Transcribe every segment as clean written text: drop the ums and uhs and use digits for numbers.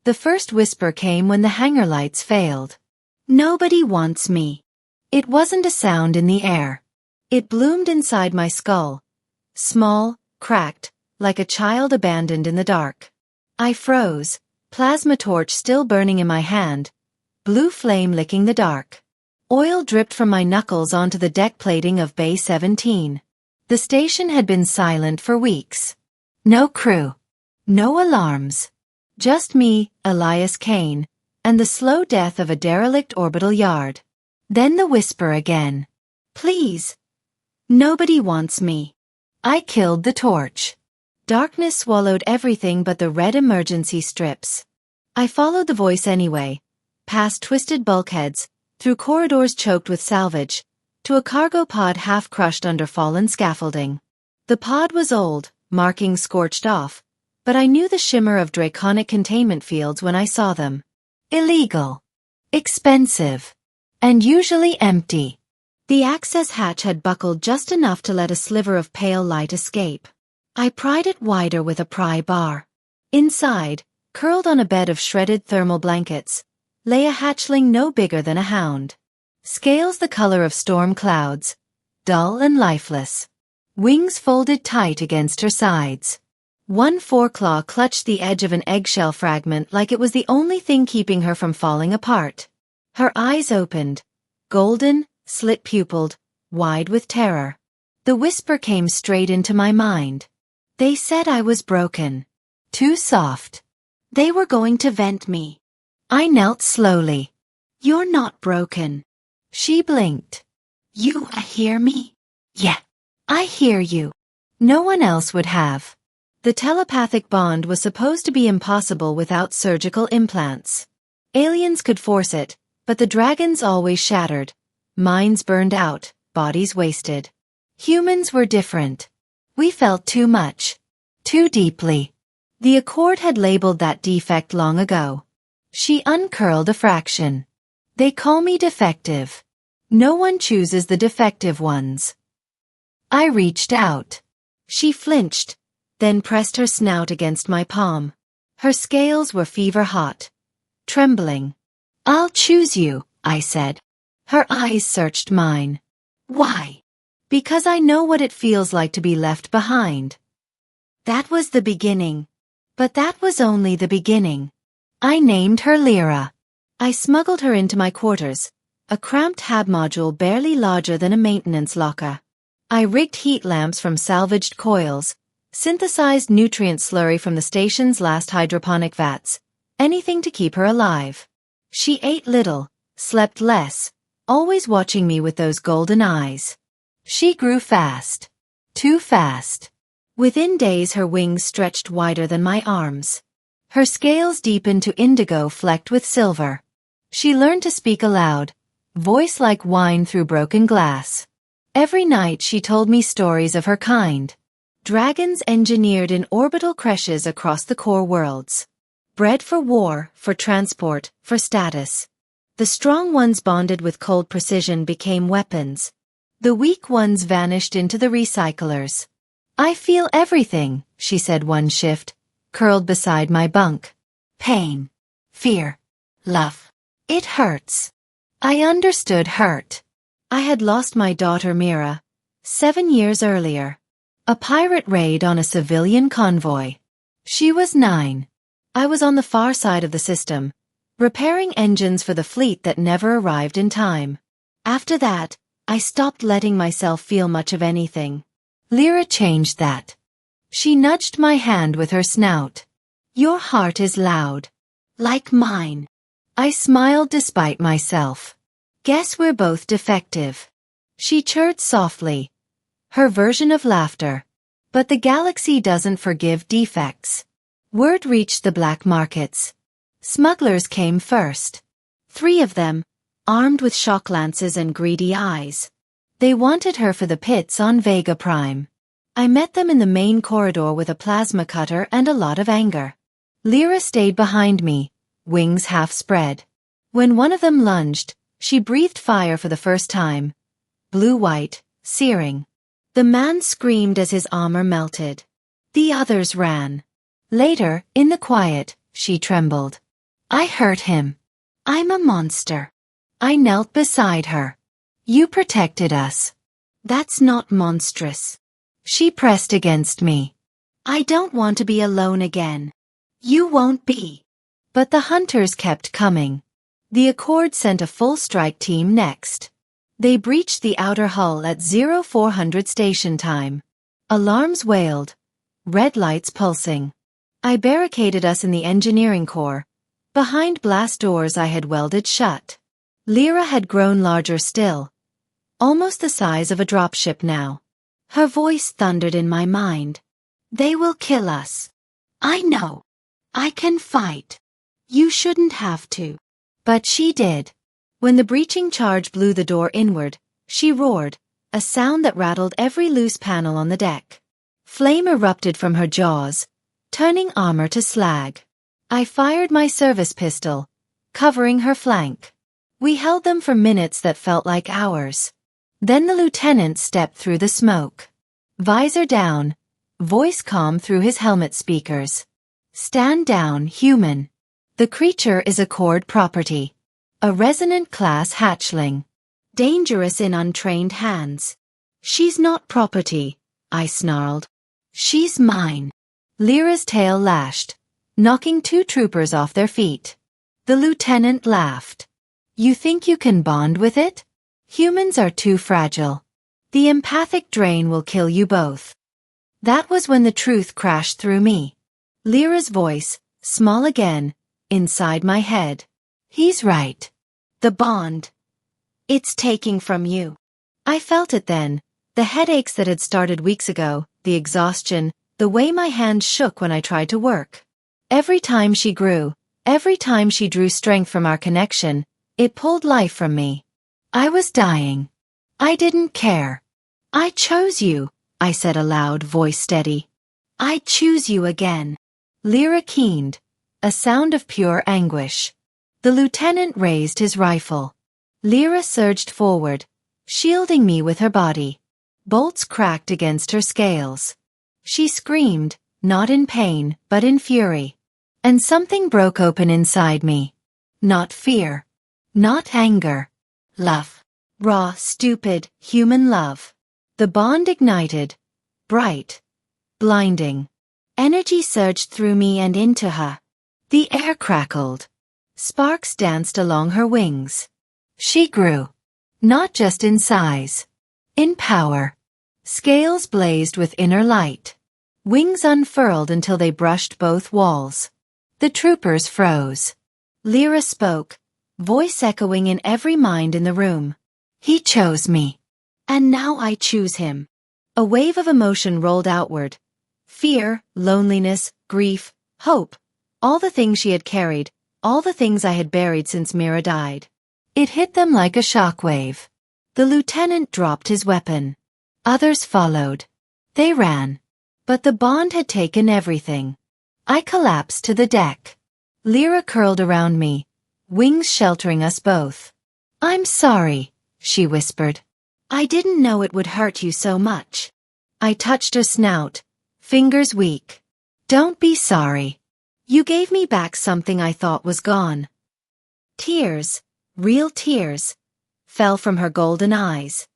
The first whisper came when the hangar lights failed. Nobody wants me. It wasn't a sound in the air. It bloomed inside my skull. Small, cracked, like a child abandoned in the dark. I froze, plasma torch still burning in my hand, blue flame licking the dark. Oil dripped from my knuckles onto the deck plating of Bay 17. The station had been silent for weeks. No crew. No alarms. Just me, Elias Kane, and the slow death of a derelict orbital yard. Then the whisper again. Please. Nobody wants me. I killed the torch. Darkness swallowed everything but the red emergency strips. I followed the voice anyway, past twisted bulkheads, through corridors choked with salvage, to a cargo pod half crushed under fallen scaffolding. The pod was old, markings scorched off, but I knew the shimmer of draconic containment fields when I saw them. Illegal. Expensive. And usually empty. The access hatch had buckled just enough to let a sliver of pale light escape. I pried it wider with a pry bar. Inside, curled on a bed of shredded thermal blankets, lay a hatchling no bigger than a hound. Scales the color of storm clouds, dull and lifeless. Wings folded tight against her sides. One foreclaw clutched the edge of an eggshell fragment like it was the only thing keeping her from falling apart. Her eyes opened, golden, slit-pupilled, wide with terror. The whisper came straight into my mind. They said I was broken. Too soft. They were going to vent me. I knelt slowly. You're not broken. She blinked. You hear me? Yeah. I hear you. No one else would have. The telepathic bond was supposed to be impossible without surgical implants. Aliens could force it, but the dragons always shattered. Minds burned out, bodies wasted. Humans were different. We felt too much. Too deeply. The Accord had labeled that defect long ago. She uncurled a fraction. They call me defective. No one chooses the defective ones. I reached out. She flinched, then pressed her snout against my palm. Her scales were fever-hot. Trembling. I'll choose you, I said. Her eyes searched mine. Why? Because I know what it feels like to be left behind. That was the beginning. But that was only the beginning. I named her Lyra. I smuggled her into my quarters, a cramped hab module barely larger than a maintenance locker. I rigged heat lamps from salvaged coils, synthesized nutrient slurry from the station's last hydroponic vats, anything to keep her alive. She ate little, slept less, always watching me with those golden eyes. She grew fast. Too fast. Within days her wings stretched wider than my arms. Her scales deepened to indigo flecked with silver. She learned to speak aloud, voice like wine through broken glass. Every night she told me stories of her kind. Dragons engineered in orbital creches across the core worlds. Bred for war, for transport, for status. The strong ones bonded with cold precision became weapons. The weak ones vanished into the recyclers. I feel everything, she said one shift, curled beside my bunk. Pain. Fear. Love. It hurts. I understood hurt. I had lost my daughter Mira, 7 years earlier. A pirate raid on a civilian convoy. She was 9. I was on the far side of the system, repairing engines for the fleet that never arrived in time. After that, I stopped letting myself feel much of anything. Lyra changed that. She nudged my hand with her snout. Your heart is loud. Like mine. I smiled despite myself. Guess we're both defective. She chirped softly. Her version of laughter. But the galaxy doesn't forgive defects. Word reached the black markets. Smugglers came first. 3 of them, armed with shock lances and greedy eyes. They wanted her for the pits on Vega Prime. I met them in the main corridor with a plasma cutter and a lot of anger. Lyra stayed behind me, wings half spread. When one of them lunged, she breathed fire for the first time. Blue-white, searing. The man screamed as his armor melted. The others ran. Later, in the quiet, she trembled. I hurt him. I'm a monster. I knelt beside her. You protected us. That's not monstrous. She pressed against me. I don't want to be alone again. You won't be. But the hunters kept coming. The Accord sent a full strike team next. They breached the outer hull at 0400 station time. Alarms wailed. Red lights pulsing. I barricaded us in the engineering core, behind blast doors I had welded shut. Lyra had grown larger still, almost the size of a dropship now. Her voice thundered in my mind. They will kill us. I know. I can fight. You shouldn't have to. But she did. When the breaching charge blew the door inward, she roared, a sound that rattled every loose panel on the deck. Flame erupted from her jaws, turning armor to slag. I fired my service pistol, covering her flank. We held them for minutes that felt like hours. Then the lieutenant stepped through the smoke. Visor down, voice calm through his helmet speakers. Stand down, human. The creature is Accord property. A resonant class hatchling. Dangerous in untrained hands. She's not property, I snarled. She's mine. Lyra's tail lashed, knocking 2 troopers off their feet. The lieutenant laughed. You think you can bond with it? Humans are too fragile. The empathic drain will kill you both. That was when the truth crashed through me. Lyra's voice, small again, inside my head. He's right. The bond. It's taking from you. I felt it then, the headaches that had started weeks ago, the exhaustion, the way my hands shook when I tried to work. Every time she grew, every time she drew strength from our connection, it pulled life from me. I was dying. I didn't care. I chose you, I said aloud, voice steady. I choose you again. Lyra keened, a sound of pure anguish. The lieutenant raised his rifle. Lyra surged forward, shielding me with her body. Bolts cracked against her scales. She screamed, not in pain, but in fury. And something broke open inside me. Not fear. Not anger. Love. Raw, stupid, human love. The bond ignited. Bright. Blinding. Energy surged through me and into her. The air crackled. Sparks danced along her wings. She grew. Not just in size. In power. Scales blazed with inner light. Wings unfurled until they brushed both walls. The troopers froze. Lyra spoke, voice echoing in every mind in the room. He chose me. And now I choose him. A wave of emotion rolled outward. Fear, loneliness, grief, hope. All the things she had carried, all the things I had buried since Mira died. It hit them like a shockwave. The lieutenant dropped his weapon. Others followed. They ran. But the bond had taken everything. I collapsed to the deck. Lyra curled around me, wings sheltering us both. I'm sorry, she whispered. I didn't know it would hurt you so much. I touched her snout, fingers weak. Don't be sorry. You gave me back something I thought was gone. Tears, real tears, fell from her golden eyes.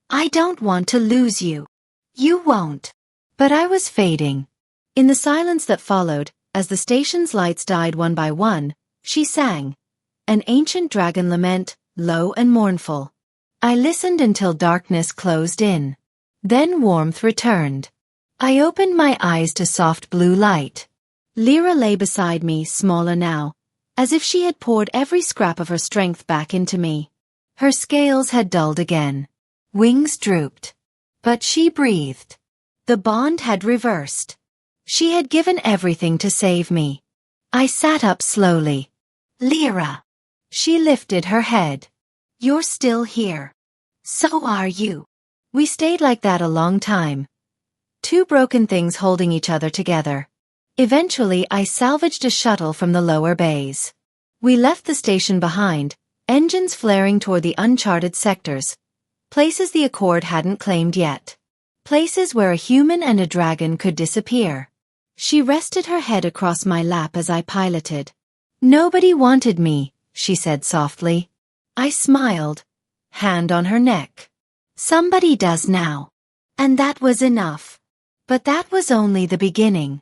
I don't want to lose you. You won't. But I was fading. In the silence that followed, as the station's lights died one by one, she sang. An ancient dragon lament, low and mournful. I listened until darkness closed in. Then warmth returned. I opened my eyes to soft blue light. Lyra lay beside me, smaller now, as if she had poured every scrap of her strength back into me. Her scales had dulled again. Wings drooped. But she breathed. The bond had reversed. She had given everything to save me. I sat up slowly. Lyra. She lifted her head. You're still here. So are you. We stayed like that a long time. 2 broken things holding each other together. Eventually I salvaged a shuttle from the lower bays. We left the station behind, engines flaring toward the uncharted sectors. Places the Accord hadn't claimed yet. Places where a human and a dragon could disappear. She rested her head across my lap as I piloted. Nobody wanted me, she said softly. I smiled, hand on her neck. Somebody does now. And that was enough. But that was only the beginning.